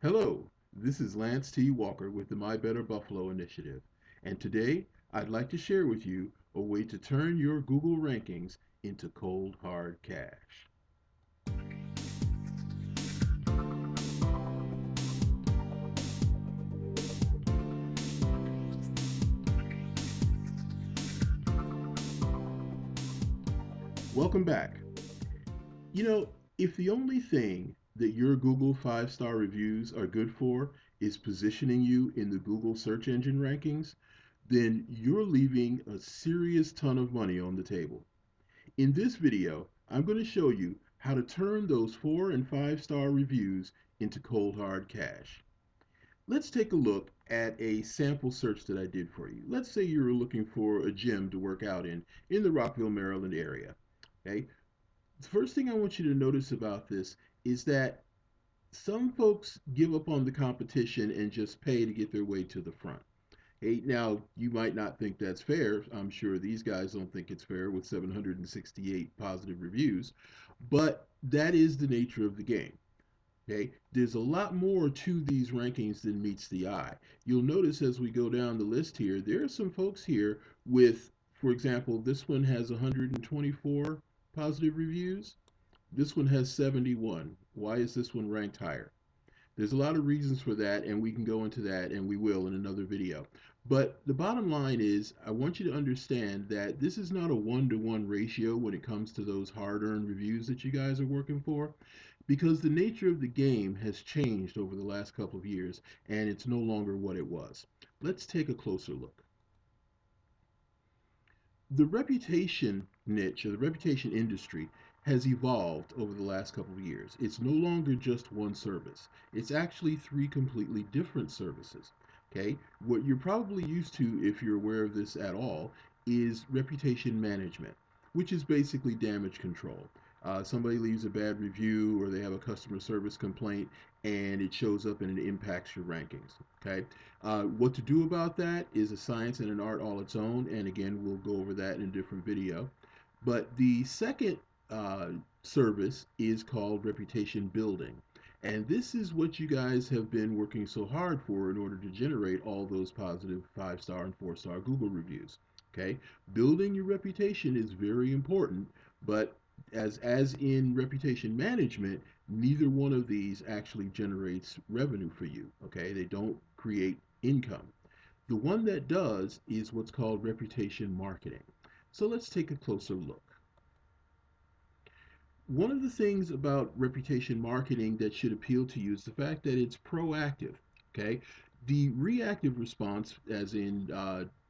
Hello, this is Lance T. Walker with the My Better Buffalo Initiative, and today I'd like to share with you a way to turn your Google rankings into cold hard cash. Welcome back. You know, if the only thing that your Google 5-star reviews are good for is positioning you in the Google search engine rankings, then you're leaving a serious ton of money on the table. In this video, I'm going to show you how to turn those 4 and 5-star reviews into cold hard cash. Let's take a look at a sample search that I did for you. Let's say you're looking for a gym to work out in the Rockville, Maryland area. Okay? The first thing I want you to notice about this is that some folks give up on the competition and just pay to get their way to the front. Hey, now you might not think that's fair. I'm sure these guys don't think it's fair with 768 positive reviews, but that is the nature of the game. Okay, there's a lot more to these rankings than meets the eye. You'll notice as we go down the list here, there are some folks here with, for example, this one has 124 positive reviews. This one has 71. Why is this one ranked higher? There's a lot of reasons for that, and we can go into that, and we will in another video. But the bottom line is, I want you to understand that this is not a one-to-one ratio when it comes to those hard-earned reviews that you guys are working for, because the nature of the game has changed over the last couple of years, and it's no longer what it was. Let's take a closer look. The reputation niche or the reputation industry has evolved over the last couple of years. It's no longer just one service. It's actually three completely different services. Okay? What you're probably used to, if you're aware of this at all, is reputation management, which is basically damage control. Somebody leaves a bad review or they have a customer service complaint and it shows up and it impacts your rankings. Okay? What to do about that is a science and an art all its own, and again, we'll go over that in a different video. But the second uh, service is called reputation building. And this is what you guys have been working so hard for in order to generate all those positive 5-star and 4-star Google reviews. Okay, building your reputation is very important, but as in reputation management, neither one of these actually generates revenue for you. Okay, they don't create income. The one that does is what's called reputation marketing. So let's take a closer look. One of the things about reputation marketing that should appeal to you is the fact that it's proactive. Okay, the reactive response, as in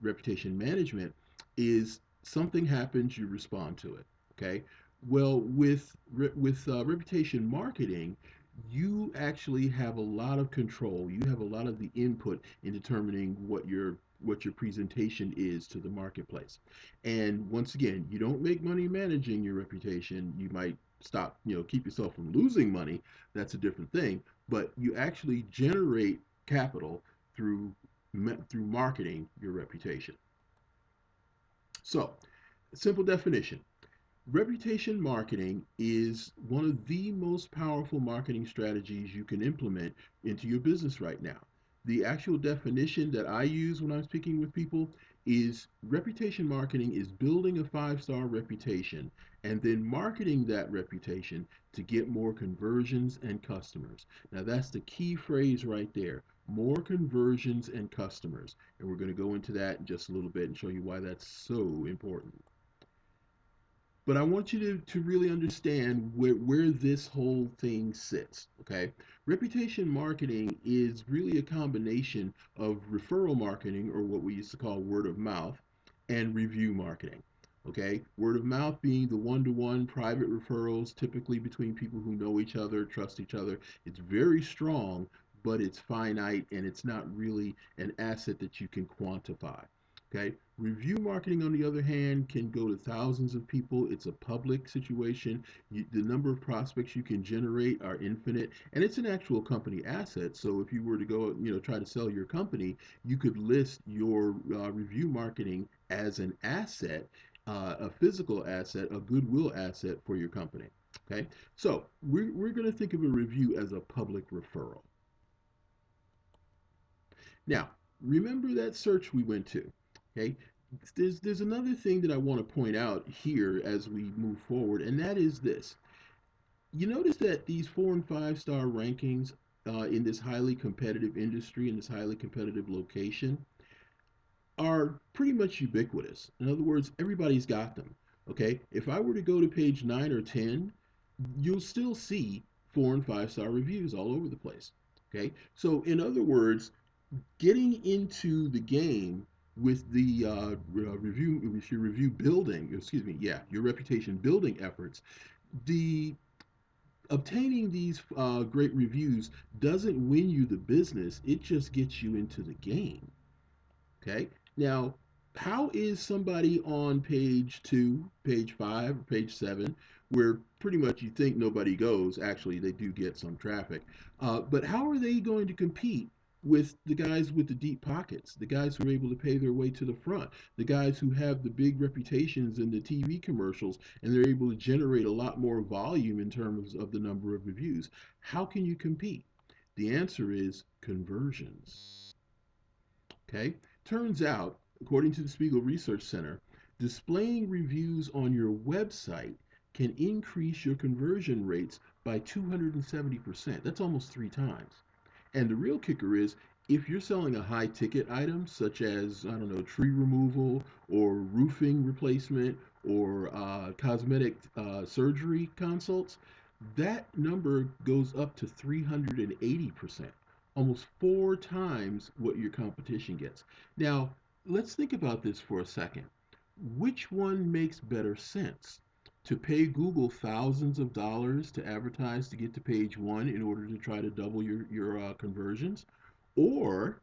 reputation management, is something happens, you respond to it. Okay, well, with reputation marketing, you actually have a lot of control. You have a lot of the input in determining what your presentation is to the marketplace. And once again, you don't make money managing your reputation. You might stop, keep yourself from losing money. That's a different thing. But you actually generate capital through through marketing your reputation. So, simple definition. Reputation marketing is one of the most powerful marketing strategies you can implement into your business right now. The actual definition that I use when I'm speaking with people is reputation marketing is building a 5-star reputation and then marketing that reputation to get more conversions and customers. Now, that's the key phrase right there, more conversions and customers. And we're going to go into that in just a little bit and show you why that's so important. But I want you to really understand where this whole thing sits. Okay, reputation marketing is really a combination of referral marketing, or what we used to call word of mouth, and review marketing. Okay, word of mouth being the one-to-one private referrals, typically between people who know each other, trust each other. It's very strong, but it's finite and it's not really an asset that you can quantify. Okay, review marketing, on the other hand, can go to thousands of people. It's a public situation. The number of prospects you can generate are infinite, and it's an actual company asset. So if you were to go, try to sell your company, you could list your review marketing as an asset, a physical asset, a goodwill asset for your company. Okay, so we're going to think of a review as a public referral. Now, remember that search we went to. Okay, there's another thing that I want to point out here as we move forward, and that is this. You notice that these 4 and 5 star rankings in this highly competitive industry, in this highly competitive location, are pretty much ubiquitous. In other words, everybody's got them. Okay, if I were to go to page 9 or 10, you'll still see 4 and 5 star reviews all over the place. Okay, so in other words, getting into the game with the review, with your review building, excuse me, yeah, your reputation building efforts, the obtaining these great reviews doesn't win you the business, it just gets you into the game. Okay, now how is somebody on page 2, page 5, or page 7, where pretty much you think nobody goes, actually they do get some traffic, but how are they going to compete with the guys with the deep pockets, the guys who are able to pay their way to the front, the guys who have the big reputations in the TV commercials, and they're able to generate a lot more volume in terms of the number of reviews? How can you compete? The answer is conversions. Okay? Turns out, according to the Spiegel Research Center, displaying reviews on your website can increase your conversion rates by 270%. That's almost 3 times. And the real kicker is if you're selling a high ticket item, such as, I don't know, tree removal or roofing replacement or cosmetic surgery consults, that number goes up to 380%, almost 4 times what your competition gets. Now, let's think about this for a second. Which one makes better sense? To pay Google thousands of dollars to advertise to get to page 1 in order to try to double your conversions? Or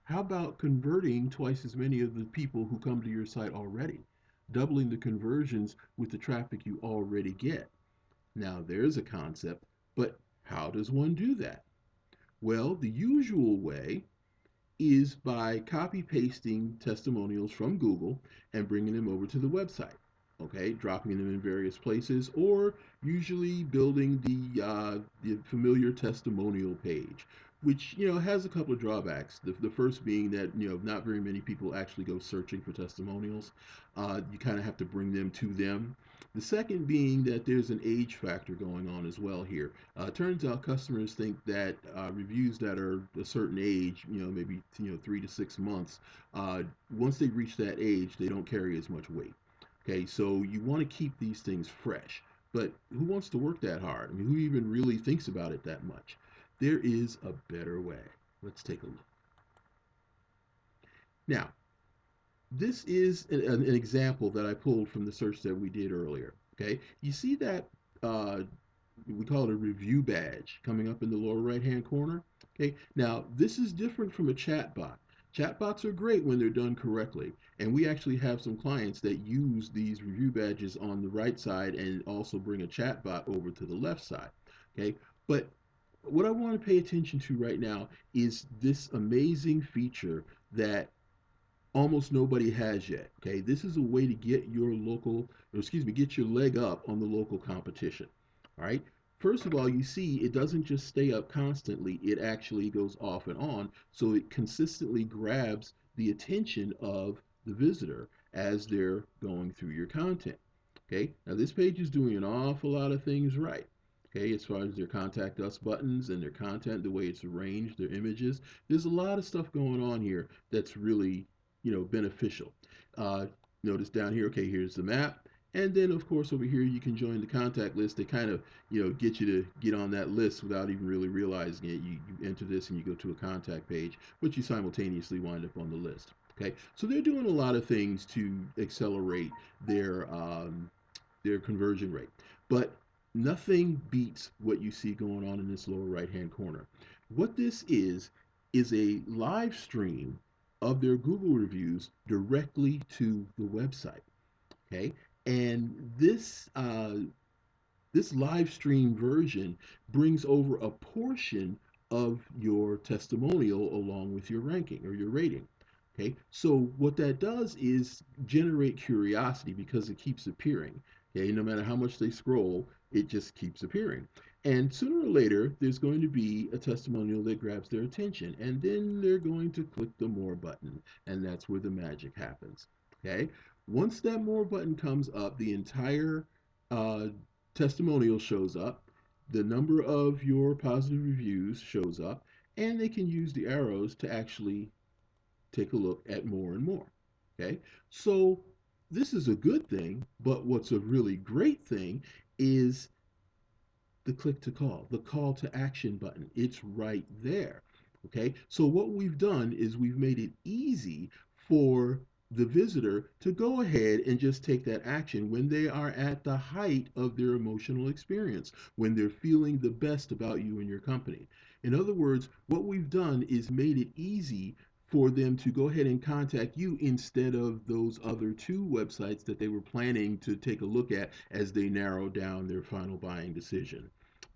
how about converting twice as many of the people who come to your site already, doubling the conversions with the traffic you already get? Now, there's a concept, but how does one do that? Well, the usual way is by copy pasting testimonials from Google and bringing them over to the website. Okay, dropping them in various places, or usually building the familiar testimonial page, which has a couple of drawbacks. The first being that not very many people actually go searching for testimonials. You kind of have to bring them to them. The second being that there's an age factor going on as well here. Turns out customers think that reviews that are a certain age, maybe 3 to 6 months, once they reach that age, they don't carry as much weight. Okay, so you want to keep these things fresh, but who wants to work that hard? I mean, who even really thinks about it that much? There is a better way. Let's take a look. Now, this is an example that I pulled from the search that we did earlier. Okay, you see that uh, we call it a review badge coming up in the lower right hand corner. Okay, now this is different from a chat bot. Chatbots are great when they're done correctly, and we actually have some clients that use these review badges on the right side and also bring a chatbot over to the left side. Okay, but what I want to pay attention to right now is this amazing feature that almost nobody has yet. Okay, this is a way to get your local, or excuse me, get your leg up on the local competition. All right. First of all, you see it doesn't just stay up constantly, it actually goes off and on. So it consistently grabs the attention of the visitor as they're going through your content. Okay, now this page is doing an awful lot of things right. Okay, as far as their contact us buttons and their content, the way it's arranged, their images, there's a lot of stuff going on here that's really beneficial. Uh, Notice down here, okay, here's the map. And then, of course, over here, you can join the contact list. They kind of, get you to get on that list without even really realizing it. You enter this and you go to a contact page, but you simultaneously wind up on the list. Okay, so they're doing a lot of things to accelerate their conversion rate. But nothing beats what you see going on in this lower right hand corner. What this is a live stream of their Google reviews directly to the website. Okay, and this live stream version brings over a portion of your testimonial along with your ranking or your rating. Okay, so what that does is generate curiosity because it keeps appearing. Okay, no matter how much they scroll, it just keeps appearing. And sooner or later, there's going to be a testimonial that grabs their attention, and then they're going to click the more button, and that's where the magic happens. Okay? Once that more button comes up, the entire uh, testimonial shows up, the number of your positive reviews shows up, and they can use the arrows to actually take a look at more and more. Okay? So this is a good thing, but what's a really great thing is the click to call, the call to action button. It's right there. Okay, so what we've done is we've made it easy for the visitor to go ahead and just take that action when they are at the height of their emotional experience, when they're feeling the best about you and your company. In other words, what we've done is made it easy for them to go ahead and contact you instead of those other two websites that they were planning to take a look at as they narrow down their final buying decision.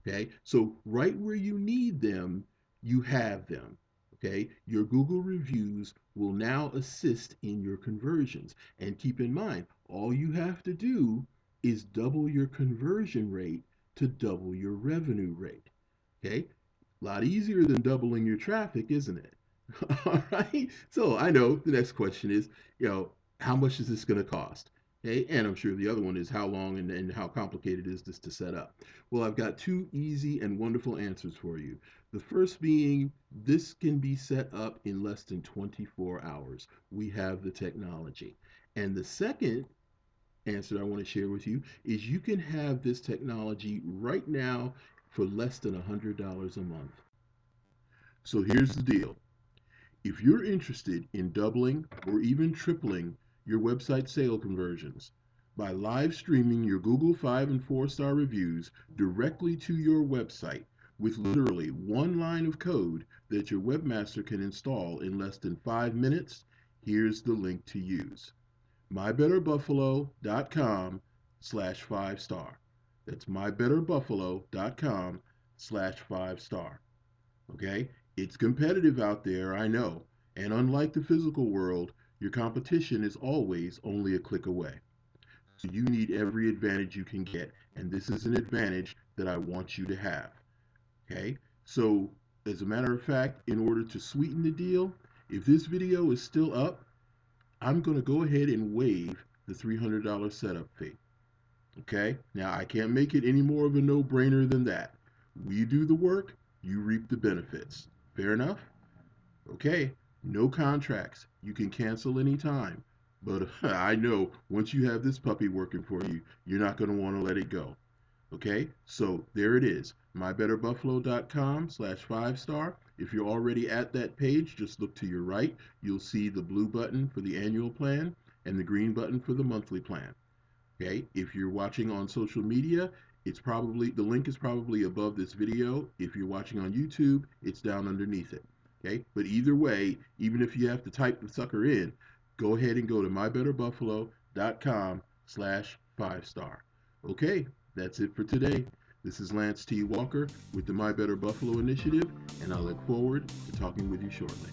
Okay, so right where you need them, you have them. Okay, your Google reviews will now assist in your conversions. And keep in mind, all you have to do is double your conversion rate to double your revenue rate. Okay, a lot easier than doubling your traffic, isn't it? All right. So I know the next question is, how much is this going to cost? Okay. And I'm sure the other one is how long and how complicated is this to set up? Well, I've got two easy and wonderful answers for you. The first being this can be set up in less than 24 hours. We have the technology. And the second answer I want to share with you is you can have this technology right now for less than $100 a month. So here's the deal. If you're interested in doubling or even tripling your website sale conversions by live streaming your Google 5 and 4-star reviews directly to your website with literally one line of code that your webmaster can install in less than 5 minutes, here's the link to use. mybetterbuffalo.com/5-star. That's mybetterbuffalo.com/5-star. Okay? It's competitive out there, I know. And unlike the physical world, your competition is always only a click away. So you need every advantage you can get. And this is an advantage that I want you to have. Okay? So, as a matter of fact, in order to sweeten the deal, if this video is still up, I'm going to go ahead and waive the $300 setup fee. Okay? Now, I can't make it any more of a no brainer than that. We do the work, you reap the benefits. Fair enough? Okay, no contracts. You can cancel anytime. But I know once you have this puppy working for you, you're not going to want to let it go. Okay, so there it is. mybetterbuffalo.com/5-star. If you're already at that page, just look to your right. You'll see the blue button for the annual plan and the green button for the monthly plan. Okay, if you're watching on social media, it's probably the link is probably above this video. If you're watching on YouTube, it's down underneath it. Okay, but either way, even if you have to type the sucker in, go ahead and go to mybetterbuffalo.com/5-star. Okay, that's it for today. This is Lance T. Walker with the My Better Buffalo Initiative, and I look forward to talking with you shortly.